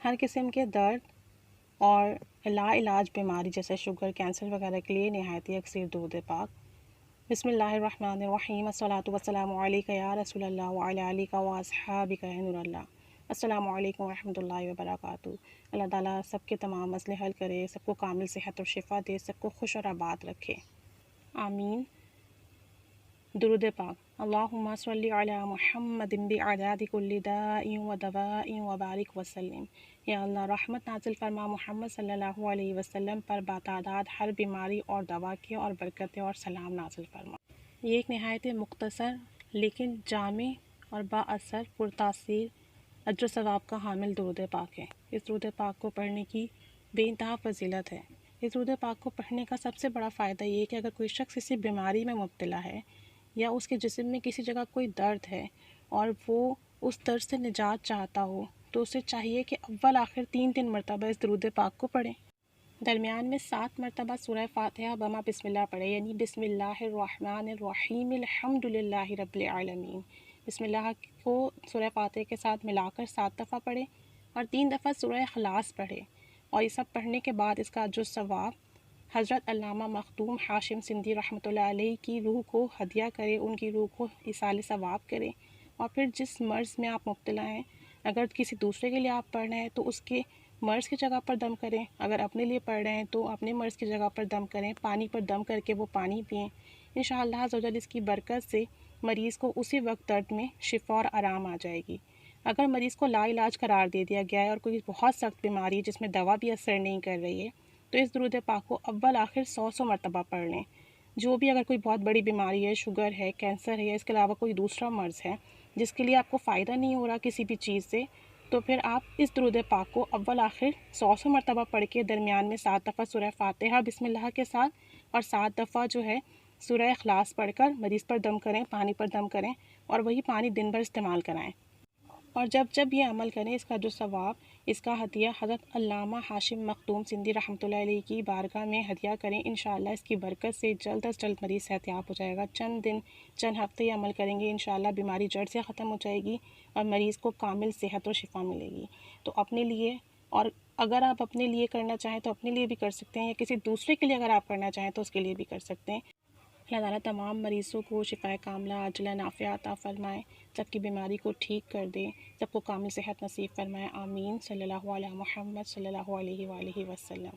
ہر قسم کے درد اور لا علاج بیماری جیسے شوگر، کینسر وغیرہ کے لیے نہایت ہی اکثر درود پاک۔ بسم اللہ الرحمن الرحیم، الصلاۃ والسلام علیک یا رسول اللہ وعلی آلک و اصحابک یا نور اللہ۔ السلام علیکم ورحمۃ اللہ وبرکاتہ۔ اللہ تعالیٰ سب کے تمام مسئلے حل کرے، سب کو کامل صحت اور شفا دے، سب کو خوش اور آباد رکھے، آمین۔ درود پاک۔ اللہم صلی علی محمد بعدد کل داء و دواء وبارک وسلم۔ یا اللہ رحمت نازل فرما محمد صلی اللہ علیہ وسلم پر بتعداد ہر بیماری اور دوا کے، اور برکت اور سلام نازل فرما۔ یہ ایک نہایت مختصر لیکن جامع اور با اثر پرتاثیر اجر و ثواب کا حامل درود پاک ہے۔ اس درود پاک کو پڑھنے کی بے انتہا فضیلت ہے۔ اس درود پاک کو پڑھنے کا سب سے بڑا فائدہ یہ ہے کہ اگر کوئی شخص کسی بیماری میں مبتلا ہے یا اس کے جسم میں کسی جگہ کوئی درد ہے اور وہ اس درد سے نجات چاہتا ہو، تو اسے چاہیے کہ اول آخر 3 مرتبہ اس درود پاک کو پڑھے۔ درمیان میں 7 مرتبہ سورہ فاتحہ بما بسم اللہ پڑھے، یعنی بسم اللہ الرحمن الرحیم الحمد للہ رب العالمین۔ بسم اللہ کو سورہ فاتحہ کے ساتھ ملا کر 7 دفعہ پڑھے اور 3 دفعہ سورہ اخلاص پڑھے، اور یہ سب پڑھنے کے بعد اس کا اجر و ثواب حضرت علامہ مخدوم ہاشم سندھی رحمۃ اللہ علیہ کی روح کو ہدیہ کرے، ان کی روح کو ایصال ثواب کرے۔ اور پھر جس مرض میں آپ مبتلا ہیں، اگر کسی دوسرے کے لیے آپ پڑھ رہے ہیں تو اس کے مرض کی جگہ پر دم کریں، اگر اپنے لیے پڑھ رہے ہیں تو اپنے مرض کی جگہ پر دم کریں، پانی پر دم کر کے وہ پانی پئیں۔ انشاءاللہ عزوجل اس کی برکت سے مریض کو اسی وقت درد میں شفا اور آرام آ جائے گی۔ اگر مریض کو لا علاج قرار دے دیا گیا ہے اور کوئی بہت سخت بیماری جس میں دوا بھی اثر نہیں کر رہی ہے، تو اس درود پاک کو اول آخر 100 مرتبہ پڑھ لیں۔ جو بھی اگر کوئی بہت بڑی بیماری ہے، شوگر ہے، کینسر ہے، یا اس کے علاوہ کوئی دوسرا مرض ہے جس کے لیے آپ کو فائدہ نہیں ہو رہا کسی بھی چیز سے، تو پھر آپ اس درود پاک کو اول آخر 100 مرتبہ پڑھ کے درمیان میں 7 دفعہ سورہ فاتحہ بسم اللہ کے ساتھ اور 7 دفعہ جو ہے سورہ اخلاص پڑھ کر مریض پر دم کریں، پانی پر دم کریں، اور وہی پانی دن بھر استعمال کرائیں۔ اور جب یہ عمل کریں، اس کا جو ثواب، اس کا ہدیہ حضرت علامہ ہاشم مخدوم سندھی رحمۃ اللہ علیہ کی بارگاہ میں ہدیہ کریں۔ انشاءاللہ اس کی برکت سے جلد از جلد مریض صحتیاب ہو جائے گا۔ چند دن، چند ہفتے یہ عمل کریں گے، انشاءاللہ بیماری جڑ سے ختم ہو جائے گی اور مریض کو کامل صحت اور شفا ملے گی۔ تو اپنے لیے، اور اگر آپ اپنے لیے کرنا چاہیں تو اپنے لیے بھی کر سکتے ہیں، یا کسی دوسرے کے لیے اگر آپ کرنا چاہیں تو اس کے لیے بھی کر سکتے ہیں۔ اللہ تعالیٰ تمام مریضوں کو شفاء کاملہ عاجلہ نافعہ عطا فرمائے، سب کی بیماری کو ٹھیک کر دے، سب کو کامل صحت نصیب فرمائے، آمین۔ صلی اللہ علیہ محمد صلی اللہ علیہ وآلہ وسلم۔